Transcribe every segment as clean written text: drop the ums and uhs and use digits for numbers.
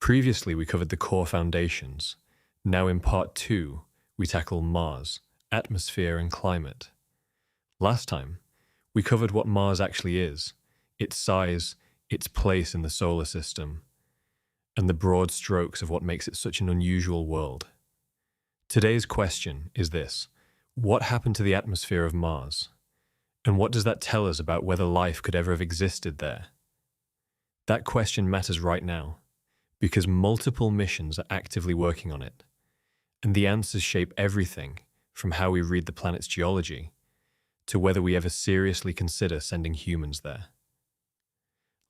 Previously, we covered the core foundations. Now, in part 2, we tackle Mars, atmosphere, and climate. Last time, we covered what Mars actually is, its size, its place in the solar system, and the broad strokes of what makes it such an unusual world. Today's question is this: what happened to the atmosphere of Mars? And what does that tell us about whether life could ever have existed there? That question matters right now, because multiple missions are actively working on it, and the answers shape everything from how we read the planet's geology to whether we ever seriously consider sending humans there.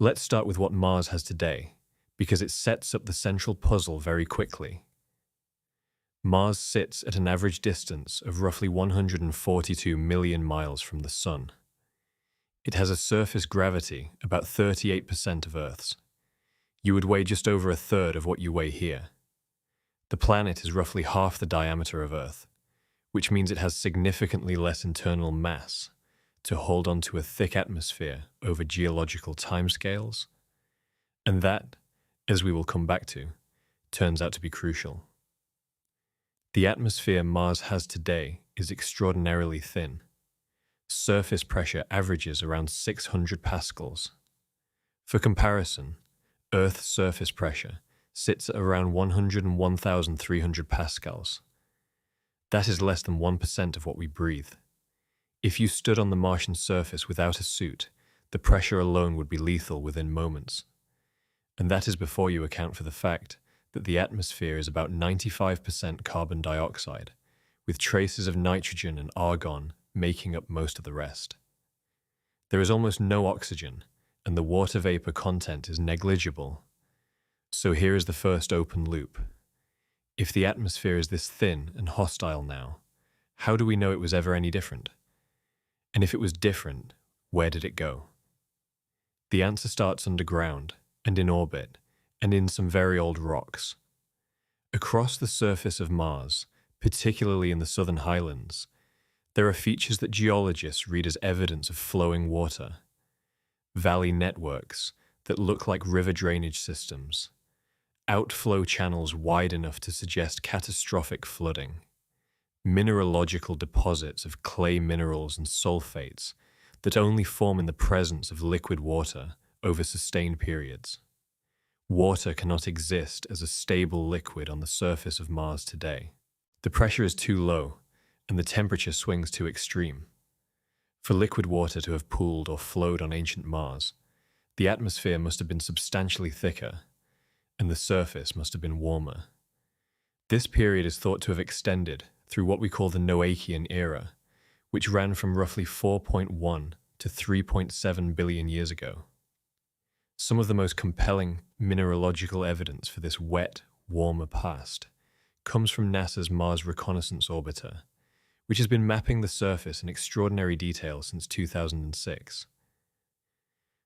Let's start with what Mars has today, because it sets up the central puzzle very quickly. Mars sits at an average distance of roughly 142 million miles from the Sun. It has a surface gravity about 38% of Earth's. You would weigh just over a third of what you weigh here. The planet is roughly half the diameter of Earth, which means it has significantly less internal mass to hold onto a thick atmosphere over geological timescales. And that, as we will come back to, turns out to be crucial. The atmosphere Mars has today is extraordinarily thin. Surface pressure averages around 600 pascals. For comparison, Earth's surface pressure sits at around 101,300 pascals. That is less than 1% of what we breathe. If you stood on the Martian surface without a suit, the pressure alone would be lethal within moments. And that is before you account for the fact that the atmosphere is about 95% carbon dioxide, with traces of nitrogen and argon making up most of the rest. There is almost no oxygen, and the water vapor content is negligible. So here is the first open loop. If the atmosphere is this thin and hostile now, how do we know it was ever any different? And if it was different, where did it go? The answer starts underground, and in orbit, and in some very old rocks. Across the surface of Mars, particularly in the southern highlands, there are features that geologists read as evidence of flowing water. Valley networks that look like river drainage systems, outflow channels wide enough to suggest catastrophic flooding, mineralogical deposits of clay minerals and sulfates that only form in the presence of liquid water over sustained periods. Water cannot exist as a stable liquid on the surface of Mars today. The pressure is too low, and the temperature swings too extreme. For liquid water to have pooled or flowed on ancient Mars, the atmosphere must have been substantially thicker, and the surface must have been warmer. This period is thought to have extended through what we call the Noachian era, which ran from roughly 4.1 to 3.7 billion years ago. Some of the most compelling mineralogical evidence for this wet, warmer past comes from NASA's Mars Reconnaissance Orbiter, which has been mapping the surface in extraordinary detail since 2006.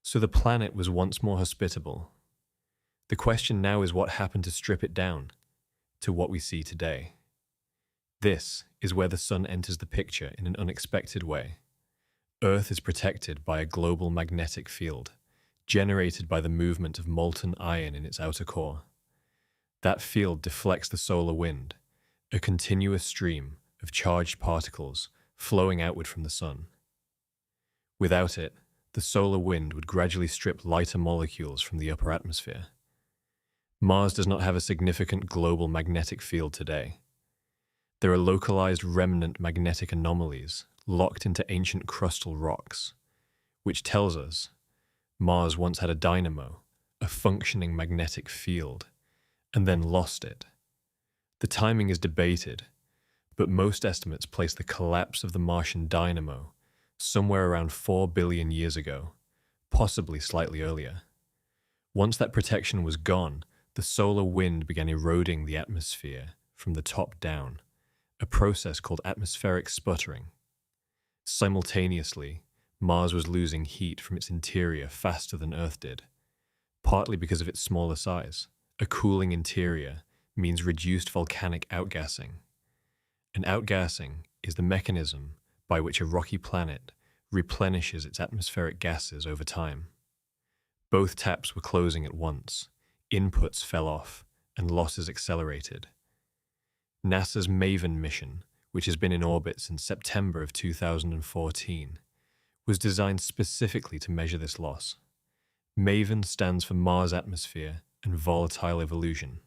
So the planet was once more hospitable. The question now is what happened to strip it down to what we see today. This is where the Sun enters the picture in an unexpected way. Earth is protected by a global magnetic field, generated by the movement of molten iron in its outer core. That field deflects the solar wind, a continuous stream of charged particles flowing outward from the Sun. Without it, the solar wind would gradually strip lighter molecules from the upper atmosphere. Mars does not have a significant global magnetic field today. There are localized remnant magnetic anomalies locked into ancient crustal rocks, which tells us Mars once had a dynamo, a functioning magnetic field, and then lost it. The timing is debated, but most estimates place the collapse of the Martian dynamo somewhere around 4 billion years ago, possibly slightly earlier. Once that protection was gone, the solar wind began eroding the atmosphere from the top down, a process called atmospheric sputtering. Simultaneously, Mars was losing heat from its interior faster than Earth did, partly because of its smaller size. A cooling interior means reduced volcanic outgassing. And outgassing is the mechanism by which a rocky planet replenishes its atmospheric gases over time. Both taps were closing at once, inputs fell off and losses accelerated. NASA's MAVEN mission, which has been in orbit since September of 2014, was designed specifically to measure this loss. MAVEN stands for Mars Atmosphere and Volatile Evolution.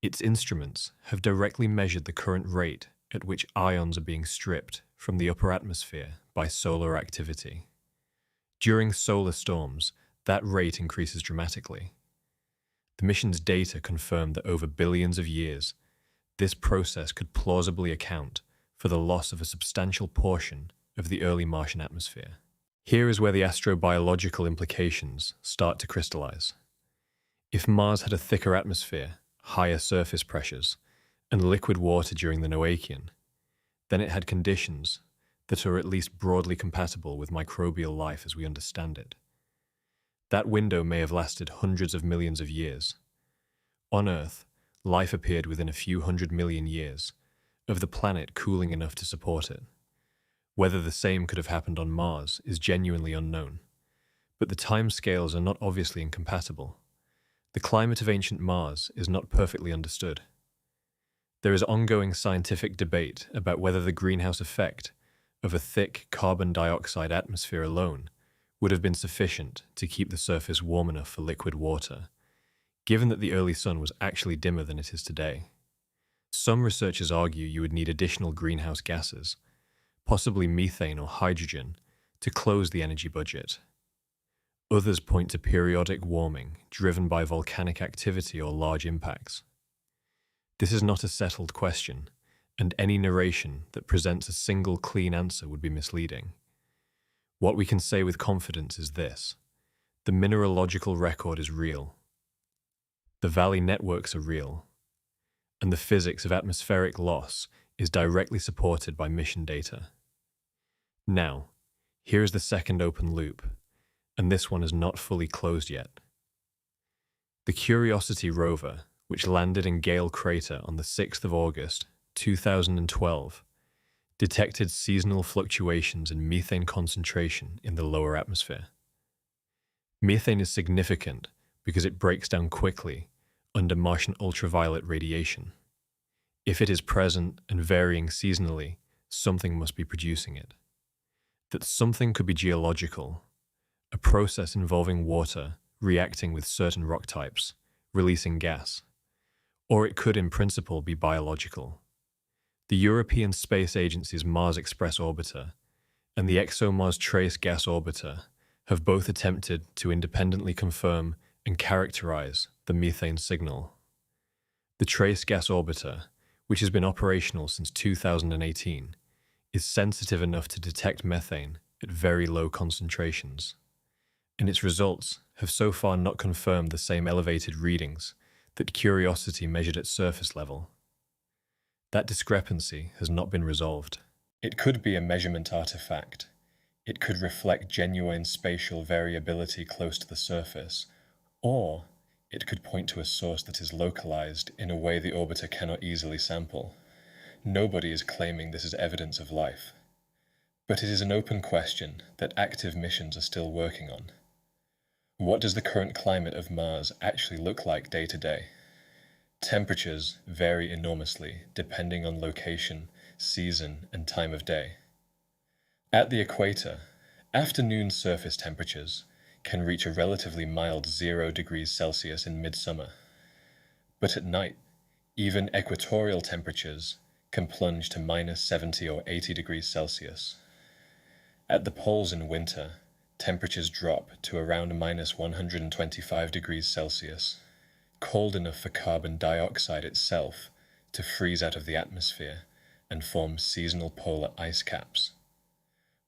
Its instruments have directly measured the current rate at which ions are being stripped from the upper atmosphere by solar activity. During solar storms, that rate increases dramatically. The mission's data confirmed that over billions of years, this process could plausibly account for the loss of a substantial portion of the early Martian atmosphere. Here is where the astrobiological implications start to crystallize. If Mars had a thicker atmosphere, higher surface pressures, and liquid water during the Noachian, then it had conditions that are at least broadly compatible with microbial life as we understand it. That window may have lasted hundreds of millions of years. On Earth, life appeared within a few 100 million years of the planet cooling enough to support it. Whether the same could have happened on Mars is genuinely unknown, but the timescales are not obviously incompatible. The climate of ancient Mars is not perfectly understood. There is ongoing scientific debate about whether the greenhouse effect of a thick carbon dioxide atmosphere alone would have been sufficient to keep the surface warm enough for liquid water, given that the early sun was actually dimmer than it is today. Some researchers argue you would need additional greenhouse gases, possibly methane or hydrogen, to close the energy budget. Others point to periodic warming driven by volcanic activity or large impacts. This is not a settled question, and any narration that presents a single clean answer would be misleading. What we can say with confidence is this: the mineralogical record is real, the valley networks are real, and the physics of atmospheric loss is directly supported by mission data. Now, here is the second open loop, and this one is not fully closed yet. The Curiosity rover, which landed in Gale Crater on the 6th of August, 2012, detected seasonal fluctuations in methane concentration in the lower atmosphere. Methane is significant because it breaks down quickly under Martian ultraviolet radiation. If it is present and varying seasonally, something must be producing it. That something could be geological, a process involving water reacting with certain rock types, releasing gas, or it could in principle be biological. The European Space Agency's Mars Express orbiter and the ExoMars Trace Gas Orbiter have both attempted to independently confirm and characterize the methane signal. The Trace Gas Orbiter, which has been operational since 2018, is sensitive enough to detect methane at very low concentrations, and its results have so far not confirmed the same elevated readings that Curiosity measured at surface level. That discrepancy has not been resolved. It could be a measurement artifact. It could reflect genuine spatial variability close to the surface, or it could point to a source that is localized in a way the orbiter cannot easily sample. Nobody is claiming this is evidence of life, but it is an open question that active missions are still working on. What does the current climate of Mars actually look like day to day? Temperatures vary enormously depending on location, season, and time of day. At the equator, afternoon surface temperatures can reach a relatively mild 0 degrees Celsius in midsummer, but at night, even equatorial temperatures can plunge to -70 or 80 degrees Celsius. At the poles in winter, temperatures drop to around -125 degrees Celsius, cold enough for carbon dioxide itself to freeze out of the atmosphere and form seasonal polar ice caps.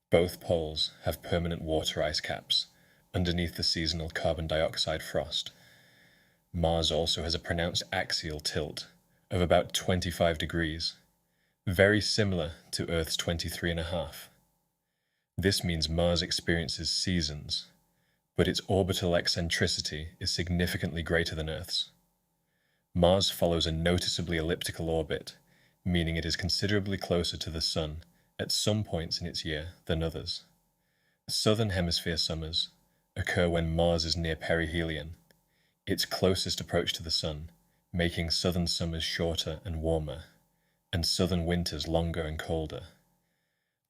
Both poles have permanent water ice caps underneath the seasonal carbon dioxide frost. Mars also has a pronounced axial tilt of about 25 degrees, very similar to Earth's 23.5. This means Mars experiences seasons, but its orbital eccentricity is significantly greater than Earth's. Mars follows a noticeably elliptical orbit, meaning it is considerably closer to the Sun at some points in its year than others. Southern Hemisphere summers occur when Mars is near perihelion, its closest approach to the sun, making southern summers shorter and warmer, and southern winters longer and colder.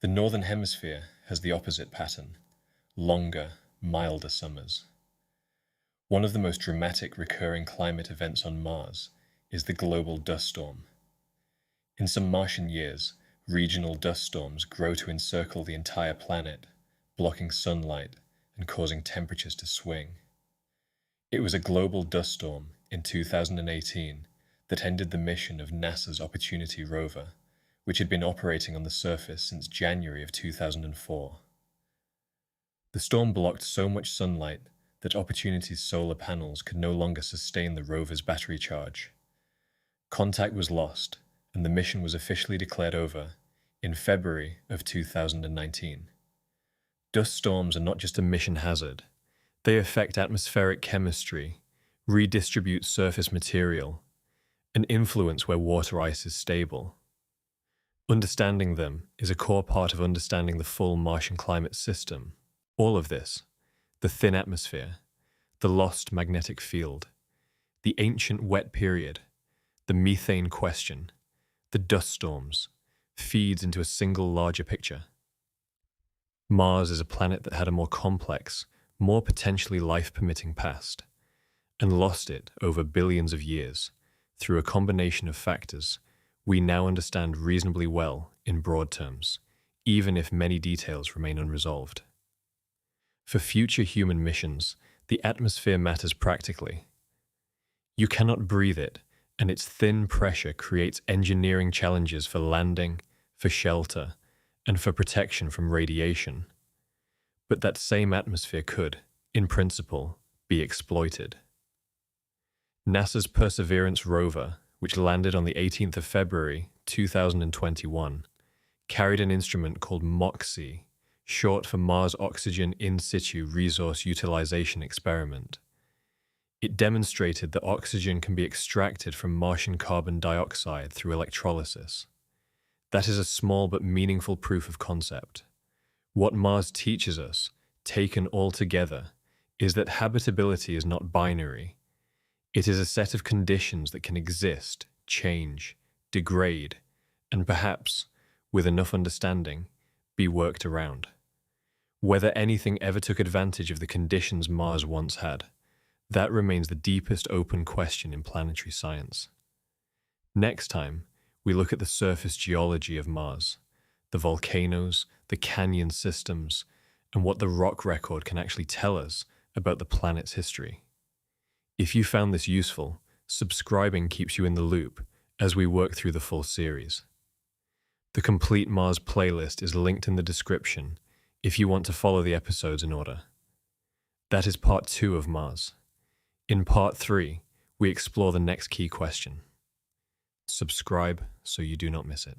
The northern hemisphere has the opposite pattern, longer, milder summers. One of the most dramatic recurring climate events on Mars is the global dust storm. In some Martian years, regional dust storms grow to encircle the entire planet, blocking sunlight and causing temperatures to swing. It was a global dust storm in 2018 that ended the mission of NASA's Opportunity rover, which had been operating on the surface since January of 2004. The storm blocked so much sunlight that Opportunity's solar panels could no longer sustain the rover's battery charge. Contact was lost, and the mission was officially declared over in February of 2019. Dust storms are not just a mission hazard. They affect atmospheric chemistry, redistribute surface material, and influence where water ice is stable. Understanding them is a core part of understanding the full Martian climate system. All of this, the thin atmosphere, the lost magnetic field, the ancient wet period, the methane question, the dust storms, feeds into a single larger picture. Mars is a planet that had a more complex, more potentially life-permitting past, and lost it over billions of years through a combination of factors we now understand reasonably well in broad terms, even if many details remain unresolved. For future human missions, the atmosphere matters practically. You cannot breathe it, and its thin pressure creates engineering challenges for landing, for shelter, and for protection from radiation. But that same atmosphere could, in principle, be exploited. NASA's Perseverance rover, which landed on the 18th of February 2021, carried an instrument called MOXIE, short for Mars Oxygen In Situ Resource Utilization Experiment. It demonstrated that oxygen can be extracted from Martian carbon dioxide through electrolysis. That is a small but meaningful proof of concept. What Mars teaches us, taken all together, is that habitability is not binary. It is a set of conditions that can exist, change, degrade, and perhaps, with enough understanding, be worked around. Whether anything ever took advantage of the conditions Mars once had, that remains the deepest open question in planetary science. Next time, we look at the surface geology of Mars, the volcanoes, the canyon systems, and what the rock record can actually tell us about the planet's history. If you found this useful, subscribing keeps you in the loop as we work through the full series. The complete Mars playlist is linked in the description if you want to follow the episodes in order. That is part 2 of Mars. In part 3, we explore the next key question. Subscribe so you do not miss it.